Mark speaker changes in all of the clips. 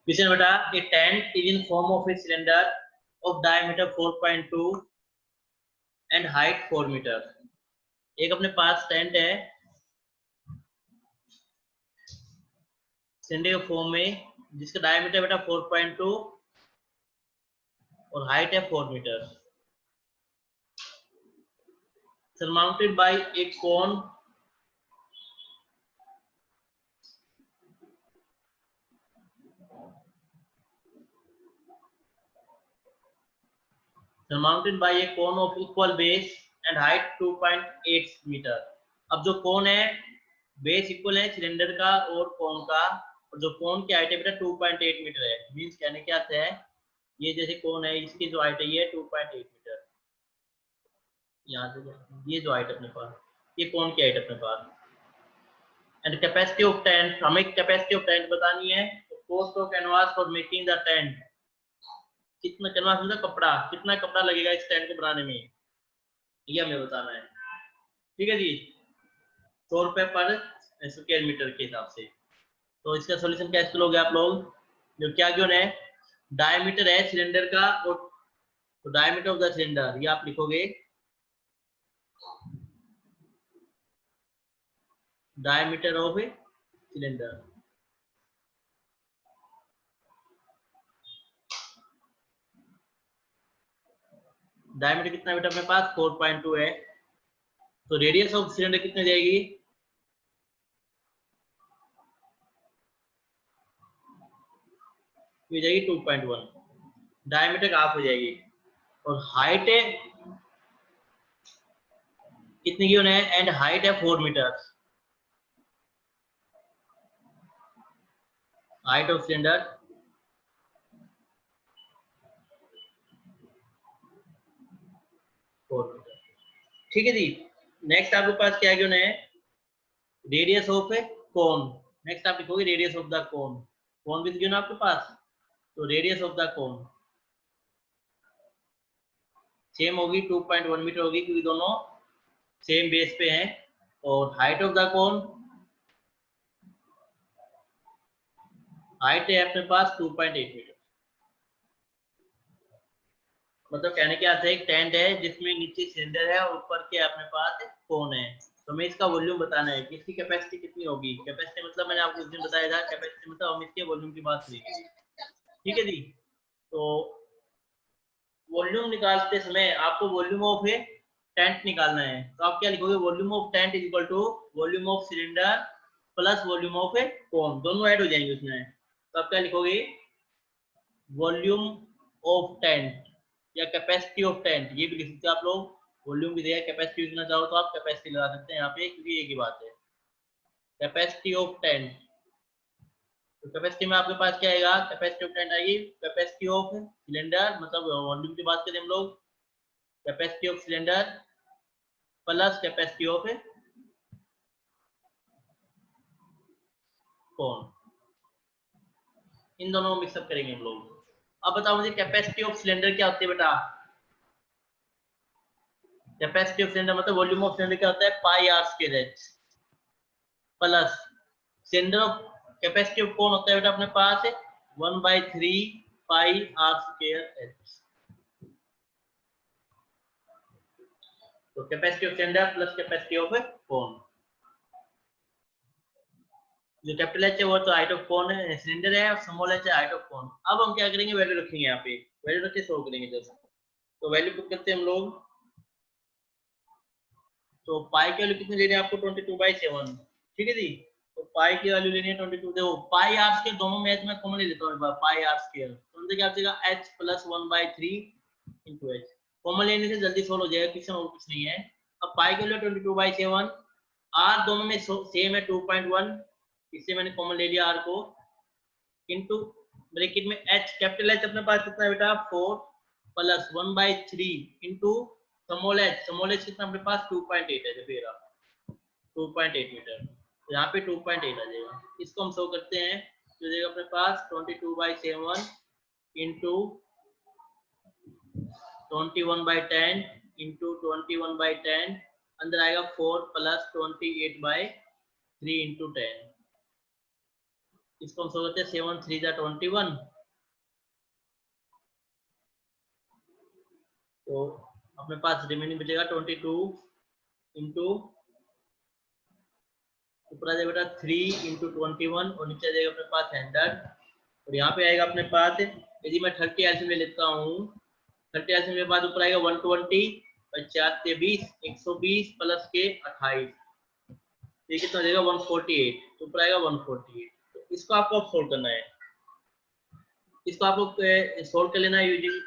Speaker 1: Question बेटा, a tent is in form of a cylinder of diameter 4.2 and height 4 metre. एक अपने पास tent है सिलेंडर के फॉर्म में, जिसका डायमीटर बेटा 4.2 और हाइट है 4 metre, surmounted by a cone surmounted by a cone of equal base and height 2.8 metre. अब जो कोन है, बेस इक्वल है सिलेंडर का और कोन का, और जो कोन की हाइट है बेटा 2.8 मीटर है। मींस कहने क्या है, ये जैसे कोन है इसकी जो हाइट है ये 2.8 मीटर, यहाँ से ये जो हाइट अपने पास, ये कोन की हाइट अपने पास। एंड कैपेसिटी ऑफ टेंट, हमें कैपेसिटी ऑफ टेंट बतानी है। Cost of canvas for making the tent, कितना कैनवास मतलब कपड़ा, कितना कपड़ा लगेगा इस टेंट को बनाने में, ये हमें बताना है। ठीक है जी, 100 रुपए पर स्क्वायर मीटर के हिसाब से। तो इसका सॉल्यूशन कैसे लोगे आप लोग, जो क्या क्यों है, डायमीटर है सिलेंडर का, और तो डायमीटर ऑफ द सिलेंडर ये आप लिखोगे, diameter of a cylinder. Diameter कितना बेटा अपने पास 4.2 है, तो रेडियस ऑफ सिलेंडर कितनी जाएगी, ये जाएगी 2.1, डायमीटर हाफ हो जाएगी। और हाइट है कितनी की है, एंड हाइट है 4 metre, height of cylinder 4 metre. ठीक है जी, नेक्स्ट आपके पास क्या क्यों है, radius of a cone. Next आप लिखोगे radius of the cone, cone भी क्यों ना आपके पास, तो radius of the cone same होगी 2.1 मीटर होगी, क्योंकि दोनों सेम बेस पे हैं। और height of the cone, height है अपने पास 2.8 मीटर। मतलब कहने के आता है एक टेंट है जिसमें नीचे सिलेंडर है और ऊपर के अपने पास कोन है, तो हमें इसका वॉल्यूम बताना है कि इसकी कैपेसिटी कितनी होगी। कैपेसिटी मतलब मैंने आपको उस दिन बताया था, कैपेसिटी मतलब हम इसके वॉल्यूम की बात करेंगे। ठीक है जी, तो वॉल्यूम निकालते समय आपको वॉल्यूम ऑफ ए टेंट निकालना है, तो आप क्या लिखोगे, volume of tent is equal to volume of cylinder plus volume of a cone, दोनों ऐड हो जाएंगे उसमें। तो आप क्या लिखोगे, वॉल्यूम ऑफ टेंट या कैपेसिटी ऑफ टेंट, ये भी लिख सकते हैं आप लोग। वॉल्यूम की जगह कैपेसिटी लिखना चाहो तो आप कैपेसिटी लगा सकते हैं यहाँ पे, क्योंकि एक ही बात है। कैपेसिटी ऑफ टेंट, तो कैपेसिटी में आपके पास क्या आएगा, कैपेसिटी ऑफ टेंट आएगी कैपेसिटी ऑफ सिलेंडर, मतलब वॉल्यूम की बात करें हम लोग, capacity of cylinder plus capacity of कौन, इन दोनों को मिक्सअप करेंगे हम लोग। अब बताओ मुझे कैपेसिटी ऑफ सिलेंडर क्या होती है बेटा, कैपेसिटी ऑफ सिलेंडर मतलब वॉल्यूम ऑफ सिलेंडर क्या होता है, pi are square H plus cylinder of capacity of cone होता है बेटा अपने पास 1/3 पाई आर स्क्वायर एच। तो capacity of cylinder plus capacity of cone, जो कैपिटल एच है वो तो हाइट ऑफ कोन है, सिलेंडर है, और स्मॉल एच है हाइट ऑफ कोन। अब हम क्या करेंगे, वैल्यू रखेंगे यहाँ पे, वैल्यू रख के सॉल्व करेंगे जस्ट। तो वैल्यू पुट करते हैं हम लोग, तो पाई की वैल्यू कितनी लेनी है आपको 22/7। ठीक है जी, तो पाई की वैल्यू लेनी है 22। देखो पाई आर स्क्वायर दोनों में मैं कॉमन ले लेता हूं, एक बार पाई आर स्क्वायर, तो अंदर क्या बचेगा h plus 1/3 into h। Common लेने से जल्दी सोल्व हो जाएगा क्वेश्चन, और कुछ नहीं है। अब पाई की वैल्यू 22/7, आर दोनों में सेम है 2.1, इससे मैंने कॉमन ले लिया r को, इनटू ब्रैकेट में h, कैपिटल एच अपने पास कितना है बेटा 4 प्लस 1/3 इनटू स्मॉल एच कितना अपने पास 2.8 है, देखिए 2.8 मीटर, तो यहाँ पे 2.8 आ जाएगा। इसको हम शो करते हैं, तो देगा अपने पास 22/7 इंटू 21/10 इंटू 21/10, अंदर आएगा 4 प्लस 28/3 इंटू 10, इसको हम सो करते हैं 7 3 जा 21, तो अपने पास रिमेनिंग बचेगा 22 इंटू ऊपर आ जाएगा बेटा 3 इंटू 21 और नीचे आ जाएगा अपने पास 100 और यहाँ पे आएगा अपने पास, यदि मैं 30 एलसीएम ले लेता हूँ, 30 एलसीएम के बाद ऊपर आएगा 120 और 4 से 20 120 प्लस के 28, ये कितना हो जाएगा 148, तो ऊपर आएगा 148। तो इसको आपको अब सोल्व करना है, इसको आपको सोल्व कर लेना है यूजिंग,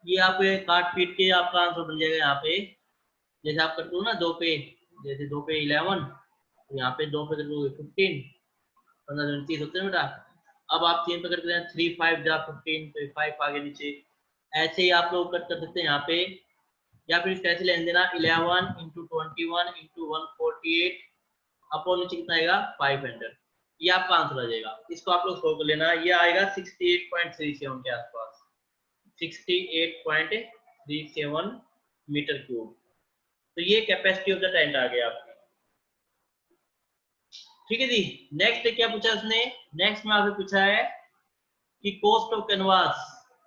Speaker 1: ये आप काट पीट के आपका आंसर बन जाएगा। यहाँ पे जैसे आप करते हो ना 2 पे, जैसे 2 पे 11, यहाँ पे 2 पे कर दोगे 15, 15 29 होते हैं बेटा। अब आप 3 पे करते हैं 3 5 जा 15, तो 5 आगे नीचे, ऐसे ही आप लोग कट कर सकते हैं यहाँ पे, या फिर कैसे लेन देना 11 इंटू 21 इंटू 148 अपॉन नीचे कितना आएगा 500, ये आपका आंसर आ जाएगा। इसको आप लोग सोल्व कर लेना, ये आएगा 68.37 के आसपास, 68.37 मीटर क्यूब। तो ये कैपेसिटी ऑफ द टैंक आ गया आपकी। ठीक है जी। नेक्स्ट क्या पूछा उसने, नेक्स्ट में आपसे पूछा है कि कॉस्ट ऑफ कैनवास,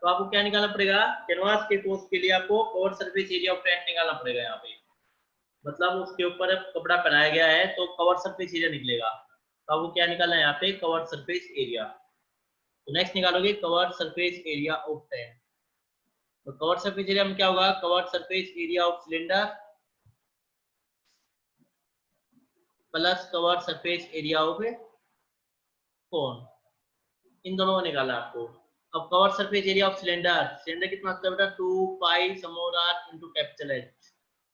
Speaker 1: तो आपको क्या निकालना पड़ेगा, कैनवास के कॉस्ट के लिए आपको cover surface area of tent निकालना पड़ेगा। यहाँ पे मतलब उसके ऊपर कपड़ा पहनाया गया है तो कवर सरफेस एरिया निकलेगा, तो आपको क्या निकालना है यहाँ पे, कवर सरफेस एरिया। तो नेक्स्ट निकालोगे curved surface area of tent, तो कवर सरफेस एरिया में क्या होगा, curved surface area of cylinder plus cover surface area of cone, इन दोनों को निकालना आपको। अब curved surface area of cylinder, cylinder कितना होता है बेटा 2 pi small r into capital H,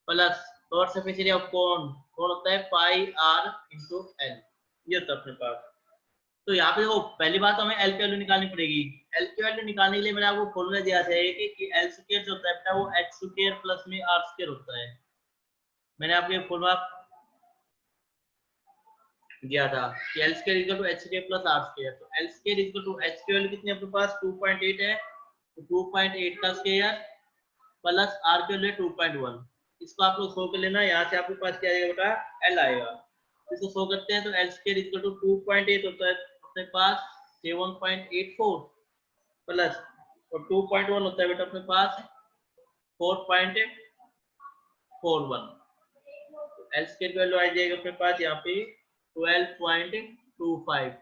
Speaker 1: plus cover surface area of cone, cone होता है पाई r इनटू l, ये होता है अपने पास। तो यहाँ पे देखो पहली बात हमें एल की वैल्यू निकालनी पड़ेगी। एल की वैल्यू निकालने के लिए मैंने आपको फॉर्मूला दिया था कि एल स्क्वायर जो होता है बेटा वो एच स्क्वायर प्लस में आर स्क्वायर होता है। मैंने आपको ये फॉर्मूला दिया था कि L square equal to H square plus R square, तो L square equal to H की वैल्यू कितनी है अपने पास 2.8 है, तो 2.8 का स्क्वायर प्लस आर की वैल्यू 2.1, इसको आप लोग सो कर लेना। यहाँ से आपके पास क्या आएगा बेटा एल आएगा, इसको सो करते हैं तो एल स्क्वायर इक्वल टू 2.8 होता है अपने पास 7.84 प्लस और 2.1 होता है बेटा अपने पास 4.41, एल स्क्वायर की वैल्यू आ जाएगी अपने पास यहाँ पे 12.25,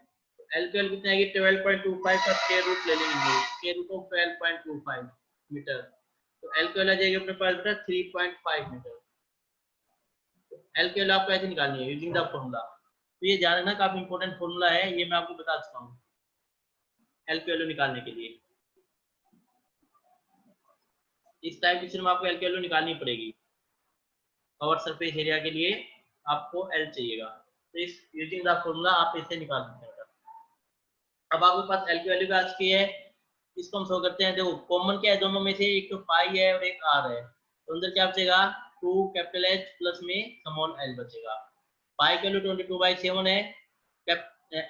Speaker 1: एल की वैल्यू कितनी आएगी 12.25 का स्क्वायर रूट ले लेंगे, स्क्वायर रूट ऑफ 12.25 मीटर, तो एल की वैल्यू आ जाएगी अपने पास बेटा 3.5 मीटर। एल की वैल्यू आपको ऐसे निकालनी है यूजिंग द फॉर्मूला, तो ये ध्यान रखना काफी इंपॉर्टेंट फॉर्मूला है, ये मैं आपको बता चुका हूँ एल की वैल्यू निकालने के लिए। इस टाइप क्वेश्चन में आपको एल की वैल्यू निकालनी पड़ेगी, कवर सरफेस एरिया के लिए आपको एल चाहिएगा, तो इस यूजिंग द फॉर्मूला आप इसे निकाल सकते हैं। अब आपके पास एल की वैल्यू आ चुकी है, इसको हम शो करते हैं। देखो कॉमन क्या है दोनों में से, एक तो पाई है और एक आर है, तो अंदर क्या बचेगा 2 कैपिटल एच प्लस में स्मॉल एल बचेगा। पाई की वैल्यू 22/7 है,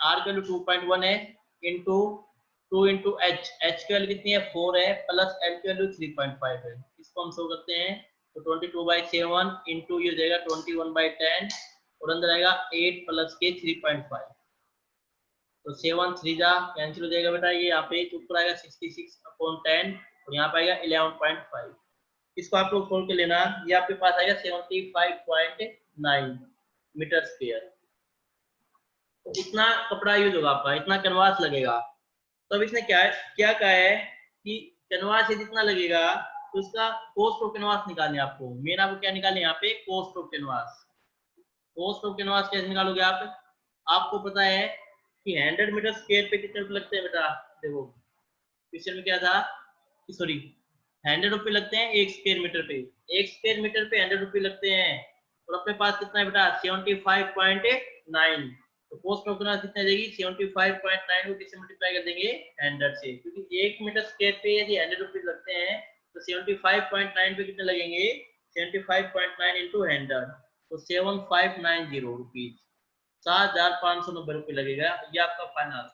Speaker 1: आर की वैल्यू 2.1 है, इंटू 2 इंटू एच, एच की वैल्यू कितनी है 4 है, प्लस एल की वैल्यू 3.5 है, इसको हम शो करते हैं। तो 22/7 इंटू ये हो जाएगा 21/10 और अंदर आएगा 8 प्लस के 3.5, तो 7 3 जा कैंसिल हो जाएगा बेटा, ये यहाँ पे ऊपर आएगा 66/10 और यहाँ पे आएगा 11.5, इसको आप लोग खोल के लेना, ये आपके पास आएगा 75.9 मीटर स्क्वायर। तो इतना कपड़ा यूज होगा आपका, इतना कैनवास लगेगा। तो अब इसने क्या कहा है कि कैनवास जितना लगेगा तो उसका कॉस्ट ऑफ कैनवास निकालनी है आपको। मेन आपको क्या निकालनी है यहाँ पे, cost of canvas. Cost of canvas कैसे निकालोगे आप, आपको पता है कि 100 मीटर स्क्वायर पे कितने रुपए लगते हैं बेटा। देखो क्वेश्चन में क्या था कि सॉरी 100 रुपए लगते हैं 1 स्क्वायर मीटर पे, 1 स्क्वायर मीटर पे 100 रुपए लगते हैं, और अपने पास कितना है बेटा 75.9, तो कॉस्ट ऑफ कैनवास कितना देगी 75.9 को किससे मल्टीप्लाई कर देंगे 100 से, क्योंकि 1 मीटर स्क्वायर पे यदि 100 रुपए लगते हैं तो 75.9 पे कितने लगेंगे 75.9 इंटू 100, तो 7590 रुपीज, 7,590 रुपए लगेगा, ये आपका फाइनल।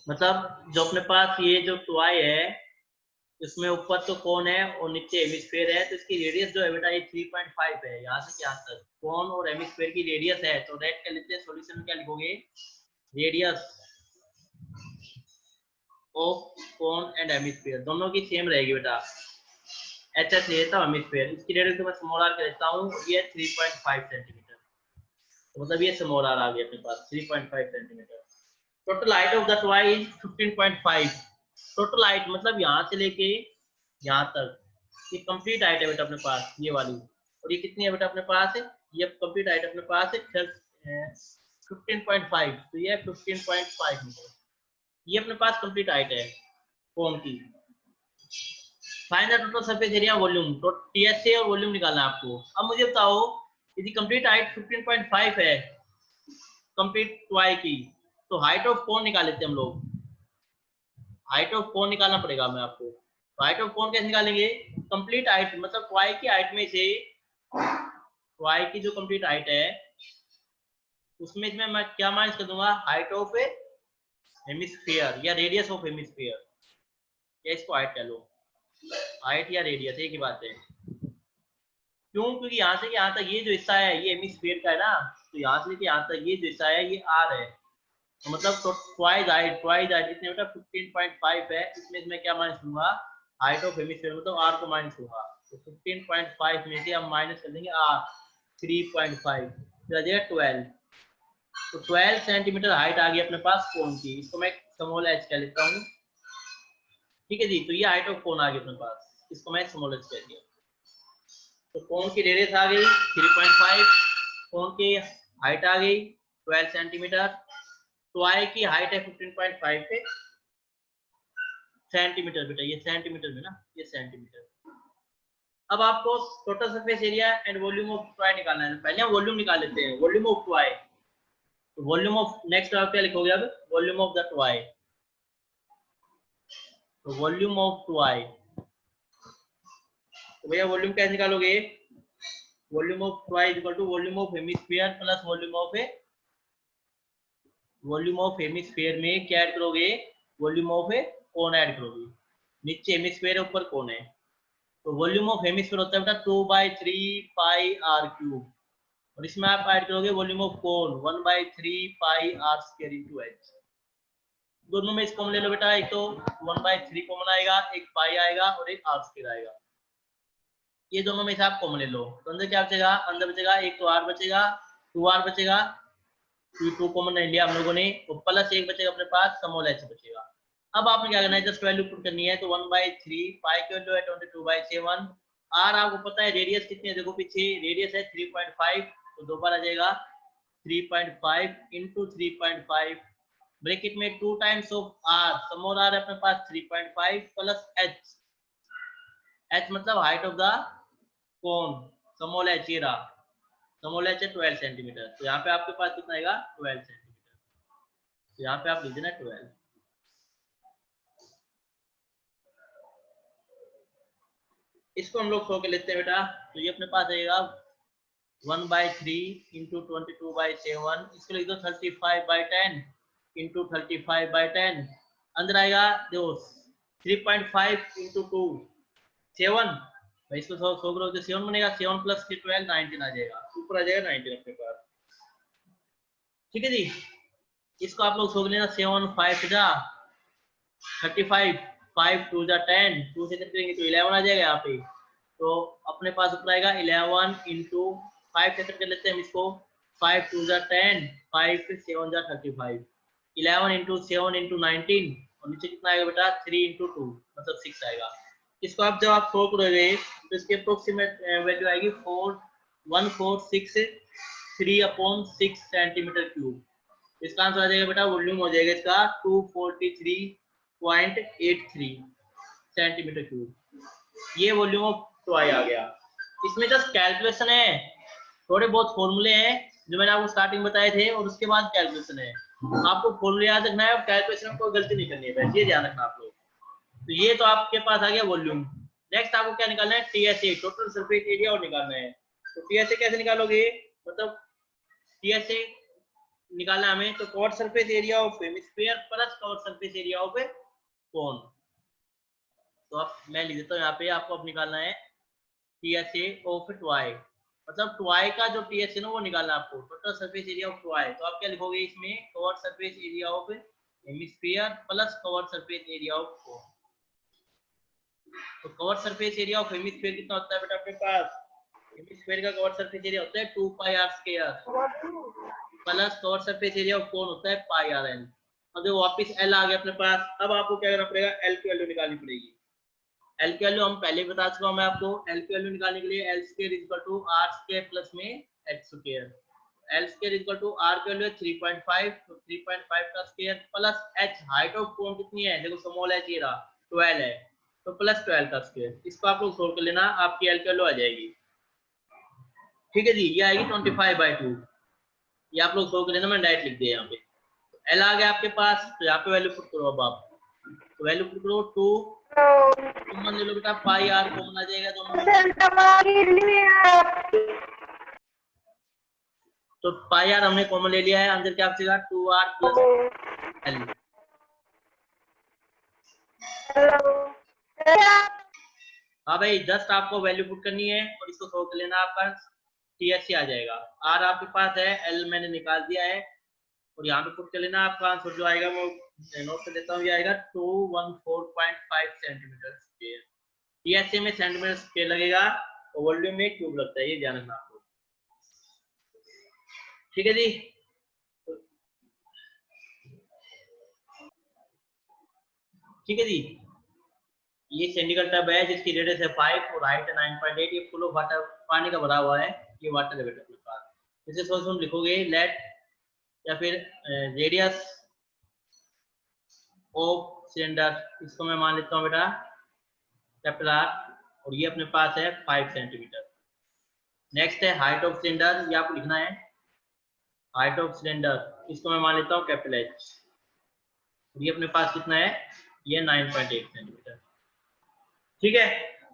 Speaker 1: मतलब जो अपने पास ये जो टॉय है इसमें ऊपर तो कोन है और नीचे हेमिस्फीयर है, तो इसकी रेडियस जो है बेटा ये 3.5 है, यहाँ से यहाँ तक कोन और हेमिस्फीयर की रेडियस है। तो रेड कर लेते हैं, सॉल्यूशन में क्या लिखोगे, radius of cone and hemisphere दोनों की सेम रहेगी बेटा। एच एच लेता हूँ हेमिस्फीयर, इसकी रेडियस मैं स्मॉल आर कर देता हूँ, ये 3.5 सेंटीमीटर, तो मतलब ये स्मॉल आर आ गया अपने पास 3.5 centimetre. Total height of the toy is 15.5। Total height मतलब यहाँ से लेके यहाँ तक, ये कंप्लीट हाइट है बेटा अपने पास ये वाली, और ये कितनी है बेटा अपने पास है, ये कंप्लीट हाइट अपने पास है 15.5, तो ये 15.5 मीटर, ये अपने पास कंप्लीट हाइट है कोन की। Find the total surface area volume, तो टीएसए और वॉल्यूम निकालना है आपको। अब मुझे बताओ यदि कंप्लीट हाइट 15.5 है कंप्लीट टॉय की, तो हाइट ऑफ कोन निकाल लेते हैं हम लोग। हाइट ऑफ कोन निकालना पड़ेगा हमें आपको, तो हाइट ऑफ कोन कैसे निकालेंगे, कंप्लीट हाइट मतलब टॉय की हाइट में से, टॉय की जो कंप्लीट हाइट है उसमें मैं क्या माइनस कर दूंगा, हाइट ऑफ हेमिस्फीयर या रेडियस ऑफ हेमिस्फीयर, या इसको हाइट कह लो, हाइट या रेडियस एक ही बात है। क्यों, क्योंकि यहाँ से यहाँ तक ये जो हिस्सा है ये हेमिस्फीयर का है ना, तो यहाँ से लेके यहाँ तक ये जो हिस्सा है ये आर है, तो मतलब तो ट्वाइस हाइट इतने बेटा 15.5 है, इसमें मैं क्या माइनस लूंगा, हाइट ऑफ हेमिस्फीयर मतलब आर को माइनस लूंगा, तो 15.5 में से हम माइनस कर देंगे आर 3.5, फिर आ जाएगा 12, तो 12 सेंटीमीटर हाइट आ गई अपने पास कोन की, इसको मैं स्मॉल एच कह लेता हूँ। ठीक है जी, तो ये हाइट ऑफ कोन आ गई अपने पास, इसको मैं स्मॉल एच कह दिया। तो कोन की रेडियस आ गई 3.5, कोन की हाइट आ गई 12 सेंटीमीटर, टॉय की हाइट है 15.5 पे सेंटीमीटर बेटा, ये सेंटीमीटर में ना, ये सेंटीमीटर। अब आपको total surface area and volume of toy निकालना है, पहले हम वॉल्यूम निकाल लेते हैं, वॉल्यूम ऑफ टॉय। तो वॉल्यूम ऑफ नेक्स्ट आप क्या लिखोगे अब, वॉल्यूम ऑफ द टॉय, तो वॉल्यूम ऑफ टॉय, तो भैया वॉल्यूम कैसे निकालोगे, volume of toy is equal to volume of hemisphere plus volume of hemisphere में क्या ऐड करोगे, वॉल्यूम ऑफ कोन ऐड करोगे, नीचे हेमिस्फीयर ऊपर कोन है, तो वॉल्यूम ऑफ हेमिस्फीयर होता है बेटा 2/3 पाई आर क्यूब, और इसमें आप ऐड करोगे volume of cone 1/3 pi are square into h. दोनों में इसको ले लो बेटा, एक तो 1/3 कॉमन आएगा, एक पाई आएगा और एक आर स्क्वायर आएगा, ये दोनों में से आप कॉमन ले लो, तो अंदर क्या बचेगा, अंदर बचेगा एक तो आर बचेगा, 2r बचेगा, 2 कॉमन ले लिया हम लोगों ने, तो प्लस एक बचेगा अपने पास, स्मॉल एच बचेगा। अब आपने क्या करना है, जस्ट वैल्यू पुट करनी है, तो 1/3 पाई की वैल्यू है 22/7, आर आपको पता है रेडियस कितनी है, देखो पीछे रेडियस है 3.5, तो दो बार आ जाएगा 3.5 इंटू 3.5, ब्रैकेट में 2 times of r, small r है अपने पास 3.5 प्लस एच, एच मतलब height of the cone, small h ये रहा, स्मॉल एच है 12 सेंटीमीटर, तो यहाँ पे आपके पास कितना आएगा 12 सेंटीमीटर, तो यहाँ पे आप लिख देना 12। इसको हम लोग सो के लेते हैं बेटा, तो ये अपने पास आएगा 1/3 इंटू 22/7, इसको लिख दो 35/10 इंटू 35/10, अंदर आएगा देखो 3.5 इंटू 2 7, भाई इसको 100 करो तो 7 बनेगा, 7 प्लस 12 19 आ जाएगा, ऊपर आ जाएगा 19 अपने पास। ठीक है जी, इसको आप लोग सो लेना, 7 5 जा 35, 5 2 जा 10, 2 से करेंगे तो 11 आ जाएगा यहाँ पे, तो अपने पास ऊपर आएगा 11 इंटू 5 से कर लेते हैं हम इसको, 5 2 जा 10, 5 7 जा 35, 11 इंटू 7 इंटू 19, और नीचे कितना आएगा बेटा 3 इंटू 2 मतलब 6 आएगा। इसको आप जब आप सोल्व करोगे तो इसके अप्रोक्सीमेट वैल्यू आएगी 4146 सेंटीमीटर क्यूब, इसका आंसर आ जाएगा बेटा, वॉल्यूम हो जाएगा इसका 243.83 सेंटीमीटर क्यूब, ये वॉल्यूम ऑफ टॉय आ गया। इसमें जस्ट कैलकुलेशन है, थोड़े बहुत फॉर्मूले हैं जो मैंने आपको स्टार्टिंग बताए थे, और उसके बाद कैलकुलेशन है, आपको फॉर्मूले याद रखना है, कैलकुलेशन में कोई गलती नहीं करनी है, बस ये ध्यान रखना आप लोग। तो ये तो आपके पास आ गया वॉल्यूम। नेक्स्ट आपको क्या निकालना है, टीएसए, टोटल सरफेस एरिया और निकालना है। तो टीएसए कैसे निकालोगे, मतलब टीएसए निकालना हमें, तो cover surface area of hemisphere plus cover surface area of cone, तो अब मैं लिख देता हूँ यहाँ पे, आपको अब निकालना है TSA ऑफ टॉय, मतलब टॉय का जो TSA ना वो निकालना है आपको, total surface area of toy. तो आप क्या लिखोगे इसमें, cover surface area of hemisphere plus cover surface area of cone. तो cover surface area of hemisphere कितना होता है बेटा आपके पास, हेमिस्फीयर का कवर सरफेस एरिया होता है 2 pi r square plus cover surface area of cone होता है पाई r l। अब जो वापस l आ गया अपने पास, अब आपको क्या करना पड़ेगा, l की वैल्यू निकालनी पड़ेगी। l की वैल्यू हम पहले ही बता चुका हूं मैं आपको, l की वैल्यू निकालने के लिए l square equal to r square plus में h square. l square equal to r की वैल्यू है 3.5, तो 3.5 का square plus h, height of cone कितनी है, देखो स्मॉल h ये रहा 12 है, तो प्लस 12 का स्क्वायर। इसको आप लोग सोल्व कर लेना, आपकी l की वैल्यू आ जाएगी। ठीक है जी, ये आएगी 25/2। ये आप लोग सोल्व कर लेना, मैं डायरेक्ट लिख दिया यहाँ पे। l आ गया आपके पास, तो यहाँ पे वैल्यू पुट करो। अब आप तो वैल्यू पुट करो 2, कॉमन ले लो बेटा, पाई r कॉमन आ जाएगा दोनों में, तो पाई r हमने कॉमन ले लिया है, अंदर क्या बचेगा 2r प्लस l। हाँ भाई, जस्ट आपको वैल्यू पुट करनी है और इसको सोल्व कर लेना, आपका TSA आ जाएगा। r आपके पास है, l मैंने निकाल दिया है और यहाँ पे पुट कर लेना, आपका आंसर जो आएगा वो नोट कर देता हूँ, ये आएगा 214.5 सेंटीमीटर स्क्वायर। TSA में सेंटीमीटर स्क्वायर लगेगा और वॉल्यूम में क्यूब लगता है, ये ध्यान रखना आपको। ठीक है जी, ठीक है जी। ये सिंडिकल टब है जिसकी रेडियस है 5 और हाइट है 9.8। ये फुल ऑफ वाटर, पानी का भरा हुआ है, ये वाटर है बेटा अपने पास। इसे सोच हम लिखोगे लेट, या फिर रेडियस ऑफ सिलेंडर, इसको मैं मान लेता हूँ बेटा कैपिटल R, और ये अपने पास है 5 सेंटीमीटर। नेक्स्ट है हाइट ऑफ सिलेंडर, ये आपको लिखना है हाइट ऑफ सिलेंडर, इसको मैं मान लेता हूँ कैपिटल H, ये अपने पास कितना है, ये 9.8 सेंटीमीटर। ठीक है,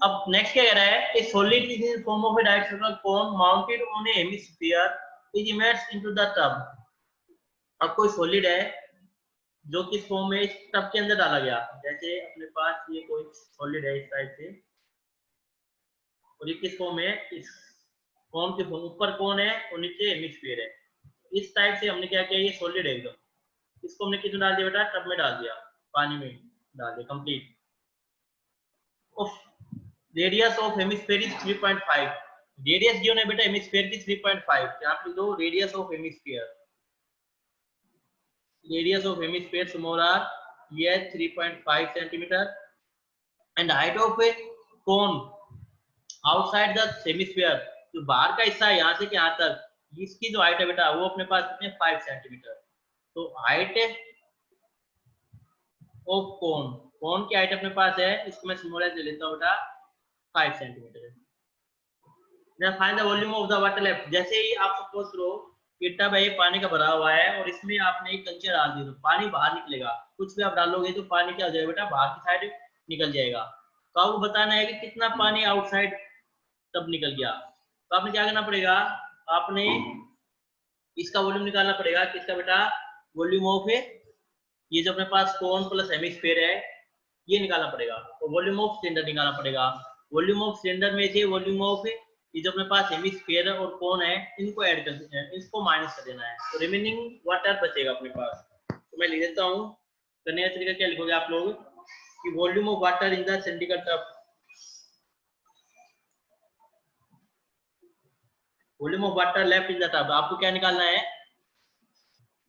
Speaker 1: अब नेक्स्ट क्या कह रहा है, ए solid is in form of A direct circular cone mounted on A hemisphere is immersed into the tub. अब कोई सॉलिड है जो किस फॉर्म में इस टब के अंदर डाला गया, जैसे अपने पास ये कोई सॉलिड है इस टाइप से, और ये किस फॉर्म में, इस फॉर्म के फॉर्म, ऊपर कौन है और नीचे हेमिस्फीयर है। इस टाइप से हमने क्या किया, ये सॉलिड है एकदम, इसको हमने किसमें डाल दिया बेटा, टब में डाल दिया, पानी में डाल दिया complete. Of radius of hemisphere is 3.5, radius given है बेटा हेमिस्फीयर की 3.5, क्या आप लिख दो radius of hemisphere, radius of hemisphere small r, ये 3.5 centimetre, and height of a cone outside the hemisphere, जो बाहर का हिस्सा है यहाँ से कि यहाँ तक, इसकी जो हाइट है बेटा वो अपने पास कितने 5 सेंटीमीटर। तो हाइट ऑफ कोन, कोन की हाइट अपने पास है, इसको मैं स्मॉल ले लेता हूँ बेटा 5 centimetre. Then find the volume of the water left, जैसे ही आप सपोज करो ये टब है, ये पानी का भरा हुआ है और इसमें आपने एक कंचे डाल दी तो पानी बाहर निकलेगा, कुछ भी आप डालोगे तो पानी क्या हो जाएगा बेटा, बाहर की साइड निकल जाएगा। तो आपको बताना है कि कितना पानी आउटसाइड टब निकल गया। तो आपने क्या करना पड़ेगा, आपने इसका वॉल्यूम निकालना पड़ेगा, किसका बेटा, वॉल्यूम ऑफ ये जो अपने पास कोन प्लस हेमिस्फीयर है ये निकालना पड़ेगा, और वॉल्यूम ऑफ सिलेंडर निकालना पड़ेगा। वॉल्यूम ऑफ सिलेंडर में से वॉल्यूम ऑफ ये जो अपने पास हेमिस्फीयर और कोन है इनको ऐड कर देना है, इसको माइनस कर देना है, तो रिमेनिंग वाटर बचेगा अपने पास। तो मैं लिख देता हूँ, करने का तरीका क्या लिखोगे आप लोग कि volume of water in the cylindrical tub, volume of water left in the tub, आपको क्या निकालना है,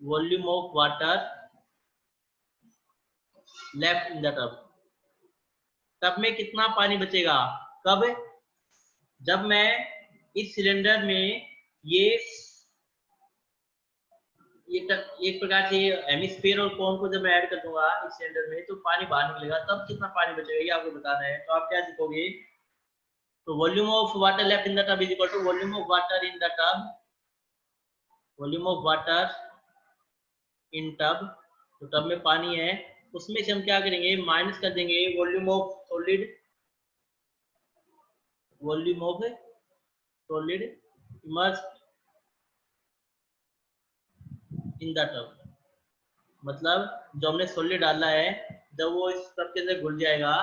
Speaker 1: volume of water left in the tub, tub में कितना पानी बचेगा, कब, जब मैं इस सिलेंडर में ये एक प्रकार से हेमिस्फीयर और कोन को जब मैं ऐड कर दूंगा इस सिलेंडर में तो पानी बाहर निकलेगा, तब कितना पानी बचेगा ये आपको बताना है। तो आप क्या लिखोगे, तो volume of water left in the tub is equal to volume of water in the tub, volume of water in tub, तो टब में पानी है उसमें से हम क्या करेंगे, माइनस कर देंगे volume of solid, volume of solid immersed in the tub, मतलब जो हमने सॉलिड डाला है जब वो इस टब के अंदर घुल जाएगा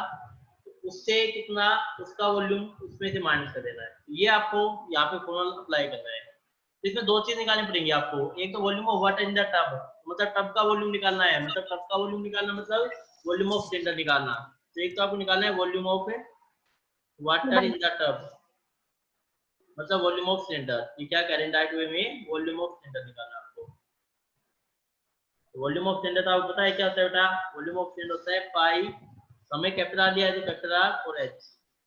Speaker 1: उससे कितना उसका वॉल्यूम उसमें से माइनस कर देना है। ये आपको यहाँ पे फॉर्मूला अप्लाई करना है। तो इसमें दो चीज निकालनी पड़ेंगी आपको, एक तो volume of water in the tub, मतलब टब का वॉल्यूम निकालना है, मतलब टब का वॉल्यूम निकालना मतलब वॉल्यूम ऑफ सिलेंडर निकालना। तो एक तो आपको निकालना है volume of water in the tub, मतलब वॉल्यूम ऑफ सिलेंडर। ये क्या करें डायरेक्ट वे में वॉल्यूम ऑफ सिलेंडर निकालना आपको। वॉल्यूम ऑफ सिलेंडर आपको पता है क्या होता है बेटा, वॉल्यूम ऑफ सिलेंडर होता है पाई, हमें कैपिटल आर लिया है तो कैपिटल आर और एच।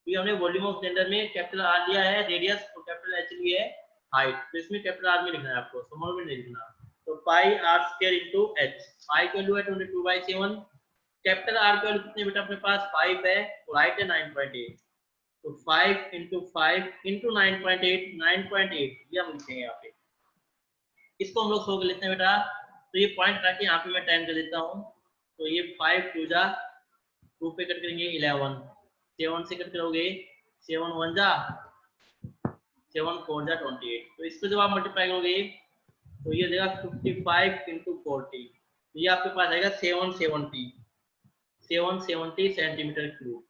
Speaker 1: तो हमने वॉल्यूम ऑफ सिलेंडर में कैपिटल आर लिया है रेडियस और कैपिटल एच लिया है हाइट, तो इसमें कैपिटल आर में लिखना है आपको, स्मॉल में नहीं लिखना। तो पाई आर स्क्वायर इनटू एच, पाई की वैल्यू है 22/7, कैपिटल आर की वैल्यू कितने बेटा अपने पास 5 है और हाइट है 9.8, तो 5 × 5 × 9.8, 9.8 ये हम लिखेंगे यहाँ पे। इसको हम लोग 100 कर लेते हैं बेटा, तो ये पॉइंट रख के यहाँ पे मैं 10 कर देता हूँ। तो ये 5 2 जा 2 पे कट करेंगे 11, 7 से कट करोगे 7 1 जा 7 4 जा 28, तो इसको जब आप मल्टीप्लाई करोगे तो ये देगा 55 × 40, तो ये आपके पास आएगा 770 सेंटीमीटर क्यूब।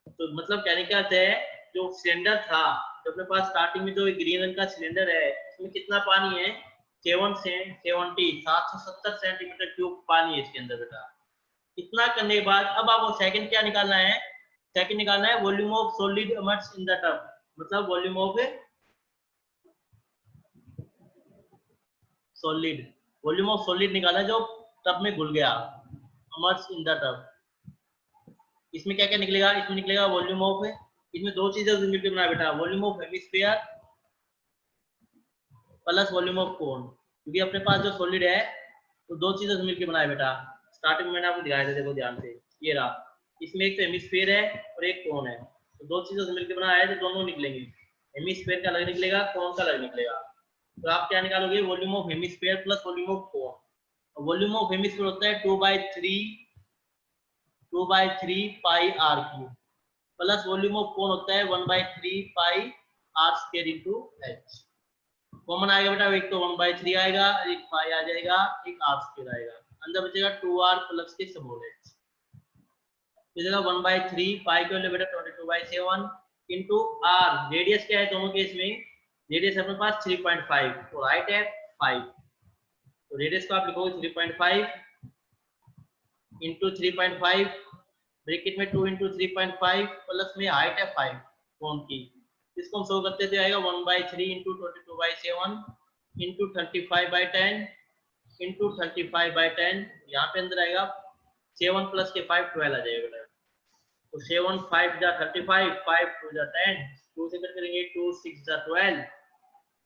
Speaker 1: तो मतलब कहने का अर्थ है जो सिलेंडर था, जो अपने पास स्टार्टिंग में जो ग्रीन रंग का सिलेंडर है इसमें कितना पानी है 770 सेंटीमीटर क्यूब पानी है इसके अंदर बेटा। इतना करने के बाद अब आपको सेकंड क्या निकालना है, सेकंड निकालना है volume of solid immersed in the tub, मतलब volume of solid, volume of solid निकालना जो टब में घुल गया, इमर्स्ड इन द टब। इसमें क्या क्या निकलेगा, इसमें निकलेगा वॉल्यूम ऑफ, इसमें दो चीजें मिलकर बना बेटा, volume of hemisphere plus volume of कोन, क्योंकि अपने पास जो सॉलिड है तो दो चीजें मिलकर बनाए बेटा। स्टार्टिंग में मैंने आपको दिखाया था, देखो ध्यान से, ये रहा, इसमें एक तो हेमिस्फीयर है और एक कोन है, तो दो चीजों से मिलकर बनाया है तो दोनों निकलेंगे, हेमिस्फीयर का अलग निकलेगा, कोन का अलग निकलेगा। तो आप क्या निकालोगे volume of hemisphere plus volume of cone. Volume of hemisphere होता है 2/3 pi r cube, plus volume of cone होता है 1/3 pi are square into h. Common आएगा बेटा, एक तो 1/3 आएगा, एक पाई आ जाएगा, एक आर स्क्वायर आएगा, अंदर बचेगा 2r प्लस के स्मॉल एच। इस जगह 1/3 पाई की वैल्यू बेटा 22/7 इनटू आर, रेडियस क्या है दोनों केस में, रेडियस अपने पास 3.5 और हाइट है 5, तो रेडियस को आप लिखोगे 3.5 इंटू 3.5 ब्रैकेट में 2 × 3.5 प्लस में हाइट है 5 कोन की, इसको हम सो करते थे आएगा 1/3 इंटू 22/7 इंटू 35/10 इंटू 35/10, यहाँ पे अंदर आएगा 7 प्लस के 5 12 आ जाएगा बेटा। तो 7 5 जा 35, 5 2 जा 10, 2 से कट करेंगे 2 6 जा 12,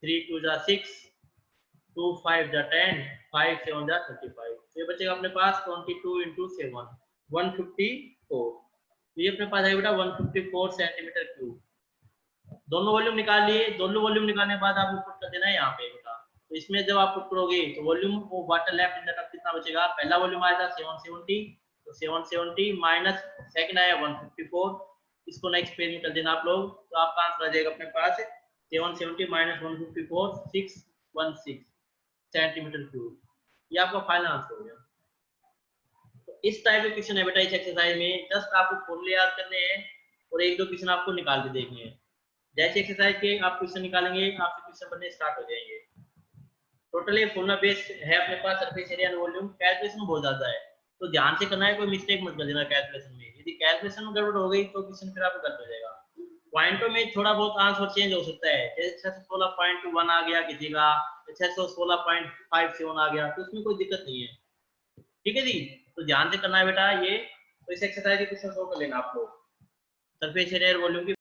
Speaker 1: 3 2 जा 6, 2 5 जा 10, 5 7 जा 35, तो ये बचेगा अपने पास 22 × 7 154, तो ये अपने पास है बेटा 154 सेंटीमीटर क्यूब। दोनों वॉल्यूम निकाल लिए, दोनों वॉल्यूम निकालने के बाद आपको पुट कर देना है यहाँ पे बेटा। तो इसमें जब आप पुट करोगे तो volume of water left in the tub कितना बचेगा, पहला वॉल्यूम आया था 770, तो 770 माइनस सेकंड आया 154, इसको नेक्स्ट पेज में कर देना आप लोग, तो आपका आंसर आ जाएगा अपने पास 770 माइनस 154 616 सेंटीमीटर क्यूब। ये आपका फाइनल आंसर हो गया। तो इस टाइप के क्वेश्चन है बेटा इस एक्सरसाइज में, जस्ट आपको फॉर्मूले याद करने हैं और एक दो क्वेश्चन आपको निकाल के देखने हैं। जैसे एक्सरसाइज के आप क्वेश्चन निकालेंगे आपके क्वेश्चन बनने स्टार्ट हो जाएंगे। टोटली फॉर्मूला बेस्ड है अपने पास, surface area and volume, calculation बहुत ज्यादा है तो ध्यान से करना है, कोई मिस्टेक मत कर देना कैलकुलेशन में, यदि कैलकुलेशन में गड़बड़ हो गई तो क्वेश्चन फिर आपको गलत हो जाएगा। पॉइंटों में थोड़ा बहुत आंसर चेंज हो सकता है, जैसे 616.1 आ गया किसी का, 616.57 आ गया, तो उसमें कोई दिक्कत नहीं है, ठीक है जी। तो ध्यान से करना है बेटा ये, तो इस एक्सरसाइज के क्वेश्चन सॉल्व कर लेना आप लोग, सरफेस एरिया और वॉल्यूम की